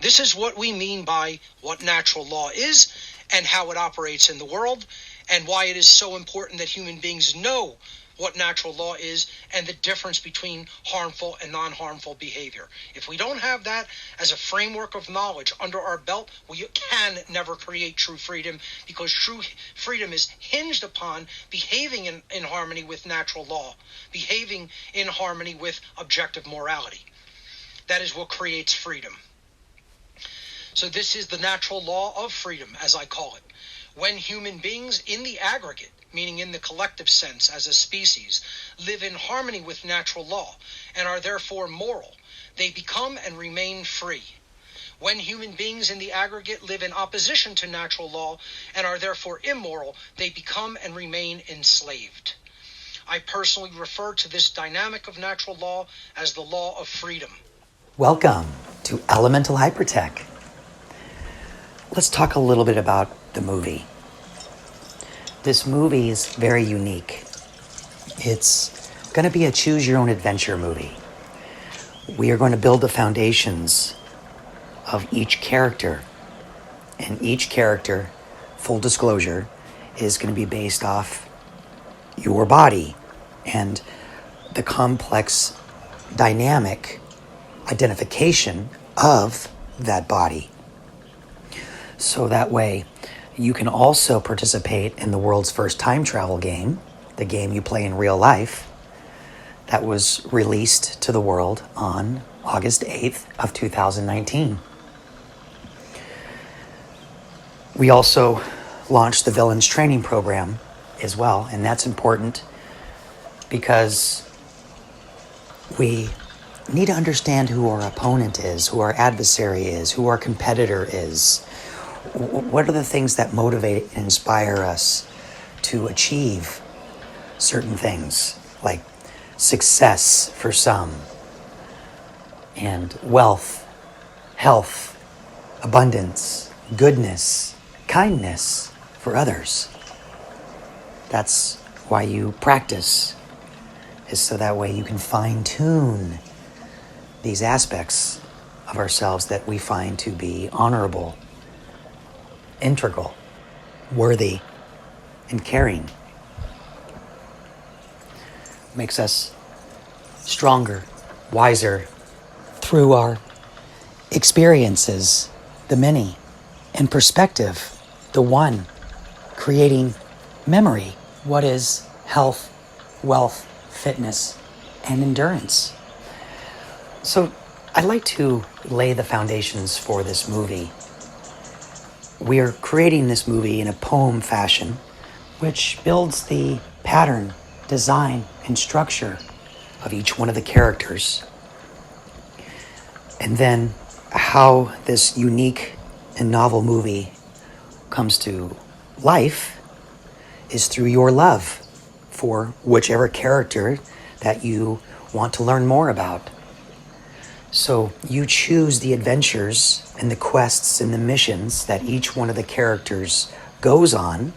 This is what we mean by what natural law is and how it operates in the world, and why it is so important that human beings know what natural law is and the difference between harmful and non-harmful behavior. If we don't have that as a framework of knowledge under our belt, we can never create true freedom, because true freedom is hinged upon behaving in harmony with natural law, behaving in harmony with objective morality. That is what creates freedom. So this is the natural law of freedom, as I call it. When human beings in the aggregate, meaning in the collective sense as a species, live in harmony with natural law and are therefore moral, they become and remain free. When human beings in the aggregate live in opposition to natural law and are therefore immoral, they become and remain enslaved. I personally refer to this dynamic of natural law as the law of freedom. Welcome to Elemental Hypertech. Let's talk a little bit about the movie. This movie is very unique. It's going to be a choose-your-own-adventure movie. We are going to build the foundations of each character. And each character, full disclosure, is going to be based off your body and the complex dynamic identification of that body. So that way, you can also participate in the world's first time travel game, the game you play in real life, that was released to the world on August 8th of 2019. We also launched the Villains Training Program as well, and that's important because we need to understand who our opponent is, who our adversary is, who our competitor is. What are the things that motivate and inspire us to achieve certain things, like success for some, and wealth, health, abundance, goodness, kindness for others? That's why you practice, is so that way you can fine-tune these aspects of ourselves that we find to be honorable, integral, worthy, and caring. Makes us stronger, wiser through our experiences, the many, and perspective, the one, creating memory. What is health, wealth, fitness, and endurance? So I'd like to lay the foundations for this movie. We are creating this movie in a poem fashion, which builds the pattern, design, and structure of each one of the characters. And then how this unique and novel movie comes to life is through your love for whichever character that you want to learn more about. So you choose the adventures and the quests and the missions that each one of the characters goes on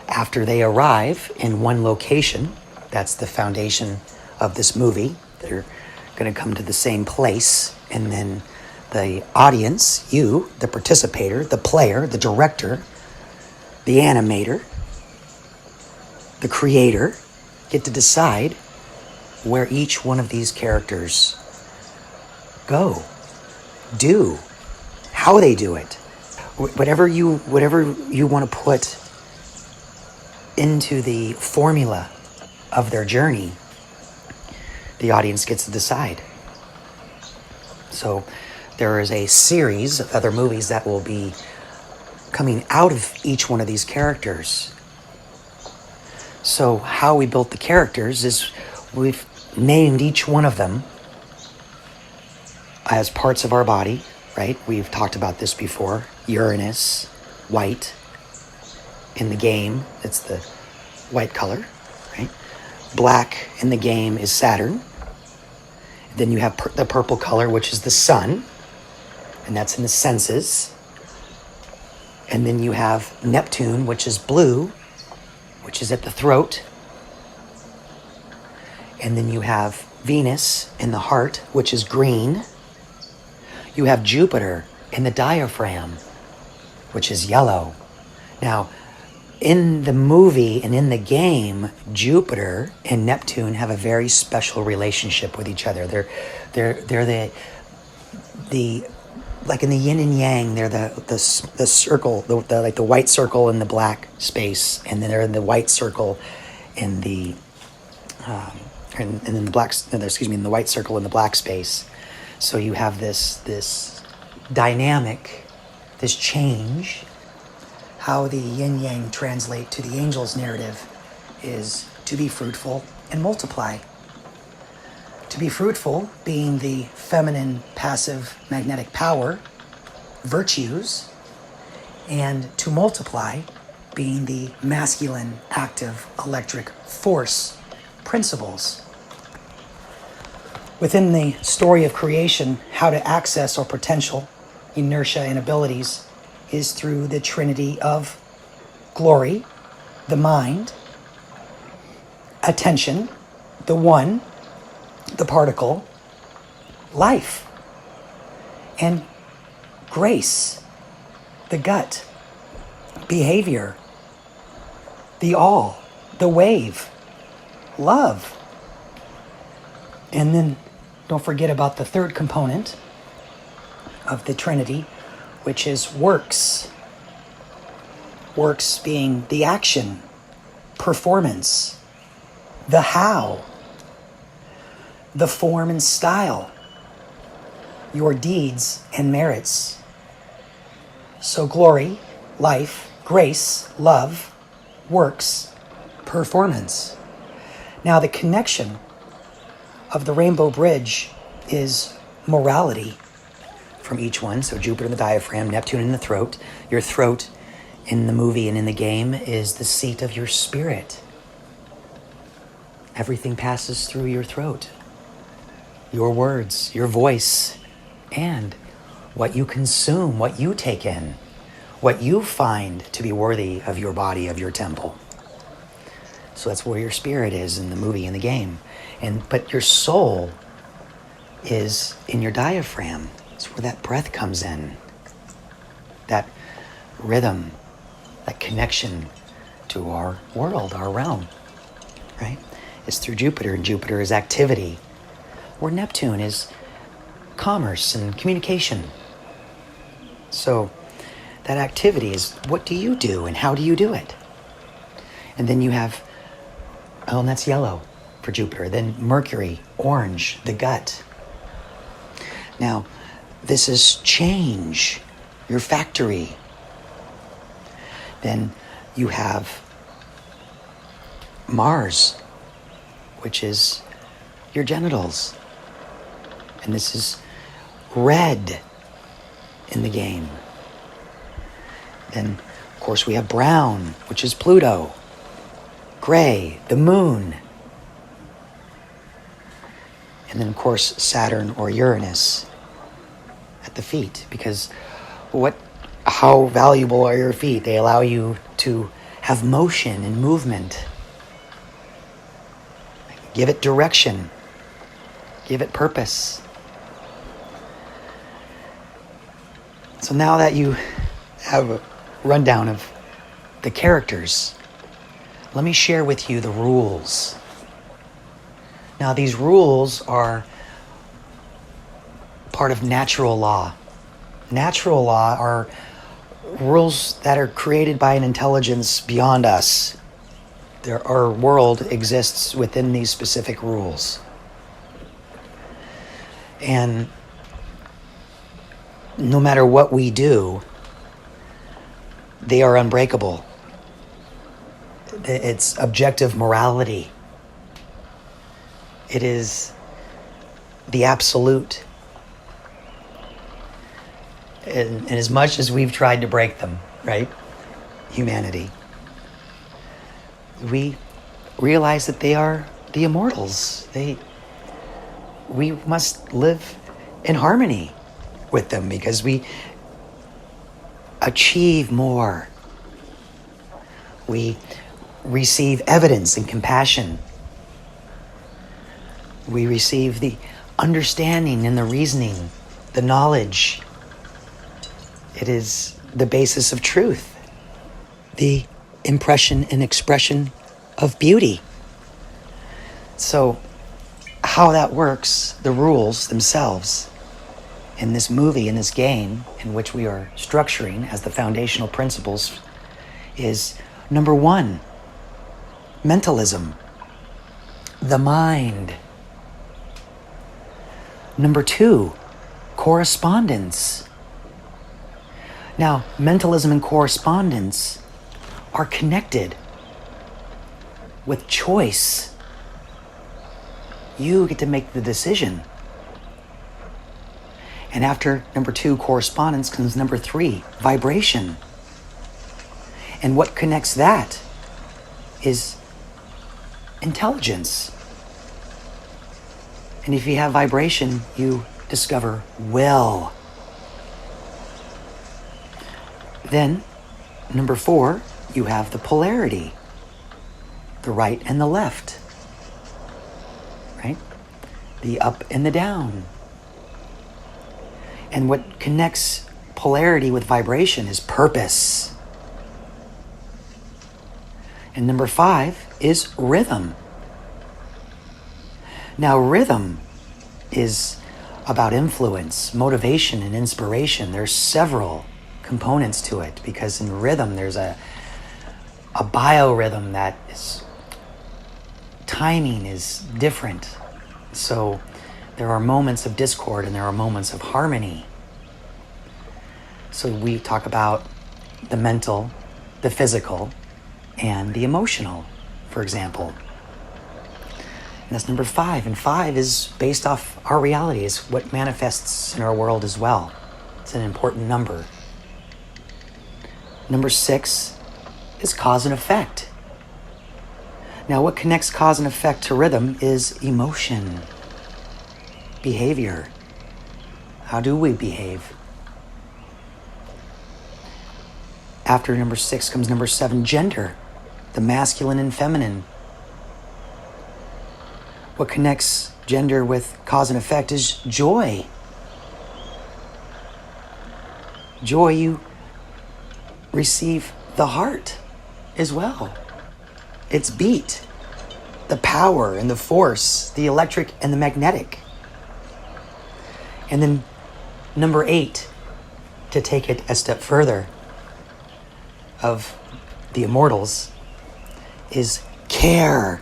after they arrive in one location. That's the foundation of this movie. They're going to come to the same place, and then the audience, you, the participator, the player, the director, the animator, the creator, get to decide where each one of these characters go, do, how they do it. Whatever you want to put into the formula of their journey, the audience gets to decide. So there is a series of other movies that will be coming out of each one of these characters. So how we built the characters is we've named each one of them as parts of our body, right? We've talked about this before. Uranus, white. In the game, it's the white color, right? Black in the game is Saturn. Then you have the purple color, which is the sun, and that's in the senses. And then you have Neptune, which is blue, which is at the throat. And then you have Venus in the heart, which is green. You have Jupiter in the diaphragm, which is yellow. Now, in the movie and in the game, Jupiter and Neptune have a very special relationship with each other. They're the like in the yin and yang, they're the circle, the like the white circle in the black space, and then they're in the white circle in the and then the black, in the white circle in the black space. So you have this dynamic, this change. How the yin-yang translate to the angel's narrative is to be fruitful and multiply. To be fruitful being the feminine, passive, magnetic power, virtues, and to multiply being the masculine, active, electric force, principles. Within the story of creation, how to access our potential, inertia, and abilities is through the trinity of glory, the mind, attention, the one, the particle, life, and grace, the gut, behavior, the all, the wave, love. And then don't forget about the third component of the Trinity, which is works. Works being the action, performance, the how, the form and style, your deeds and merits. So glory, life, grace, love, works, performance. Now the connection of the rainbow bridge is morality from each one. So Jupiter in the diaphragm, Neptune in the throat. Your throat in the movie and in the game is the seat of your spirit. Everything passes through your throat. Your words, your voice, and what you consume, what you take in, what you find to be worthy of your body, of your temple. So that's where your spirit is in the movie and the game. But your soul is in your diaphragm. It's where that breath comes in. That rhythm, that connection to our world, our realm, right? It's through Jupiter, and Jupiter is activity, where Neptune is commerce and communication. So that activity is, what do you do and how do you do it? And then you have, and that's yellow for Jupiter. Then Mercury, orange, the gut. Now, this is change, your factory. Then you have Mars, which is your genitals. And this is red in the game. Then, of course, we have brown, which is Pluto. Gray, the moon. And then, of course, Saturn or Uranus at the feet. Because how valuable are your feet? They allow you to have motion and movement. Give it direction. Give it purpose. So now that you have a rundown of the characters, let me share with you the rules. Now, these rules are part of natural law. Natural law are rules that are created by an intelligence beyond us. Our world exists within these specific rules. And no matter what we do, they are unbreakable. It's objective morality. It is the absolute. And as much as we've tried to break them, right? Humanity. We realize that they are the immortals. We must live in harmony with them because we achieve more. We receive evidence and compassion. We receive the understanding and the reasoning the knowledge. It is the basis of truth, the impression and expression of beauty. So how that works, the rules themselves in this movie, in this game, in which we are structuring as the foundational principles, is number one, mentalism, the mind. Number two, correspondence. Now, mentalism and correspondence are connected with choice. You get to make the decision. And after number two, correspondence, comes number three, vibration. And what connects that is intelligence. And if you have vibration, you discover will. Then, number four, you have the polarity, the right and the left, right? The up and the down. And what connects polarity with vibration is purpose. And number five is rhythm. Now, rhythm is about influence, motivation, and inspiration. There's several components to it, because in rhythm there's a biorhythm that is, timing is different. So there are moments of discord and there are moments of harmony. So we talk about the mental, the physical, and the emotional, for example. And that's number five. And five is based off our reality, is what manifests in our world as well. It's an important number. Number six is cause and effect. Now, what connects cause and effect to rhythm is emotion, behavior. How do we behave? After number six comes number seven, gender, the masculine and feminine. What connects gender with cause and effect is joy. Joy, you receive the heart as well. Its beat, the power and the force, the electric and the magnetic. And then number eight, to take it a step further, of the immortals, is care.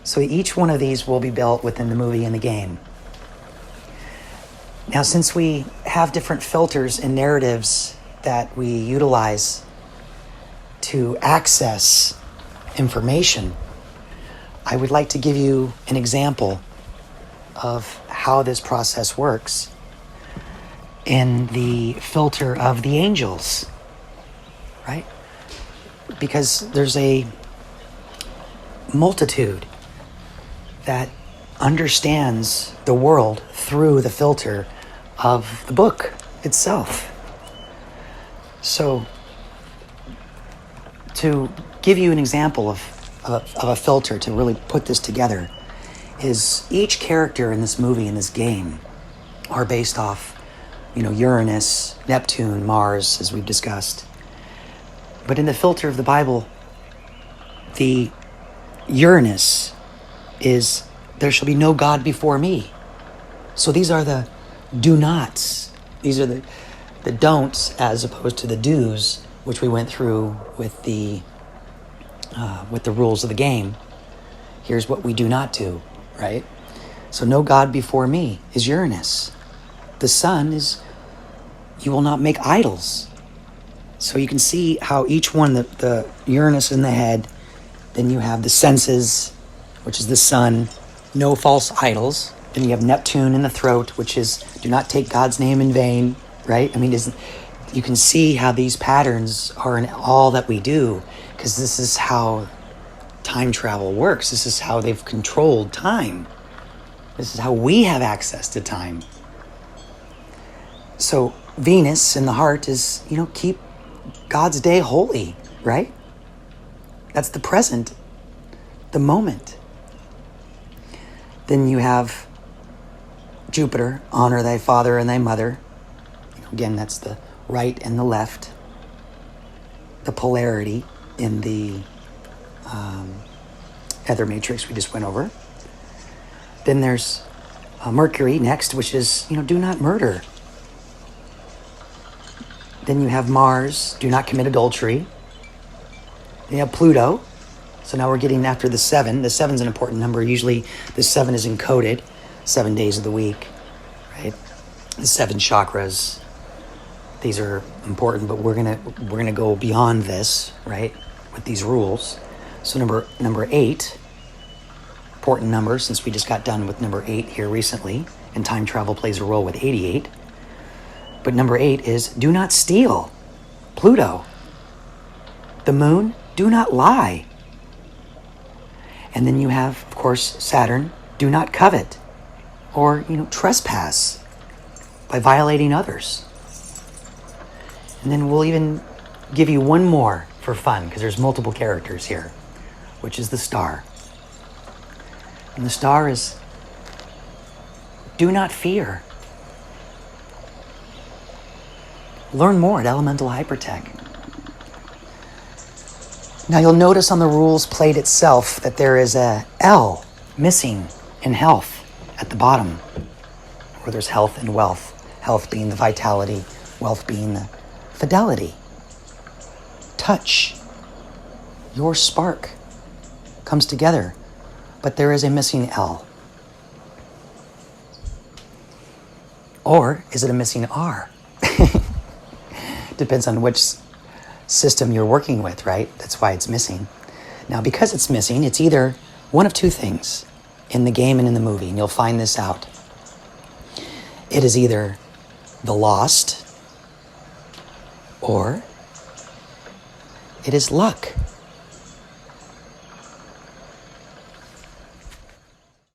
So each one of these will be built within the movie and the game. Now, since we have different filters and narratives that we utilize to access information, I would like to give you an example of how this process works in the filter of the angels, right? Because there's a multitude that understands the world through the filter of the book itself. So, to give you an example of a filter to really put this together, is each character in this movie, in this game, are based off, Uranus, Neptune, Mars, as we've discussed. But in the filter of the Bible, the Uranus is, there shall be no God before me. So these are the do nots. These are the don'ts as opposed to the do's, which we went through with the rules of the game. Here's what we do not do, right? So no God before me is Uranus. The sun is, you will not make idols. So you can see how each one, the Uranus in the head, then you have the senses, which is the sun, no false idols. Then you have Neptune in the throat, which is do not take God's name in vain, right? I mean, you can see how these patterns are in all that we do, because this is how time travel works. This is how they've controlled time. This is how we have access to time. So Venus in the heart is, keep God's day holy, right? That's the present, the moment. Then you have Jupiter, honor thy father and thy mother. Again, that's the right and the left. The polarity in the ether matrix we just went over. Then there's Mercury next, which is, do not murder. Then you have Mars, do not commit adultery. Then you have Pluto. So now we're getting after the 7. The 7's an important number. Usually the 7 is encoded 7 days of the week, right? The 7 chakras. These are important, but we're gonna go beyond this, right? With these rules. So number 8, important number, since we just got done with number 8 here recently, and time travel plays a role with 88. But number 8 is do not steal. Pluto. The moon, do not lie. And then you have, of course, Saturn, do not covet. Or, trespass by violating others. And then we'll even give you one more for fun, because there's multiple characters here, which is the star. And the star is do not fear. Learn more at Elemental Hypertech. Now you'll notice on the rules plate itself that there is a L missing in health at the bottom, where there's health and wealth. Health being the vitality, wealth being the fidelity. Touch. Your spark comes together, but there is a missing L. Or is it a missing R? Depends on which system you're working with, right? That's why it's missing. Now, because it's missing, it's either one of two things in the game and in the movie, and you'll find this out. It is either the lost, or it is luck.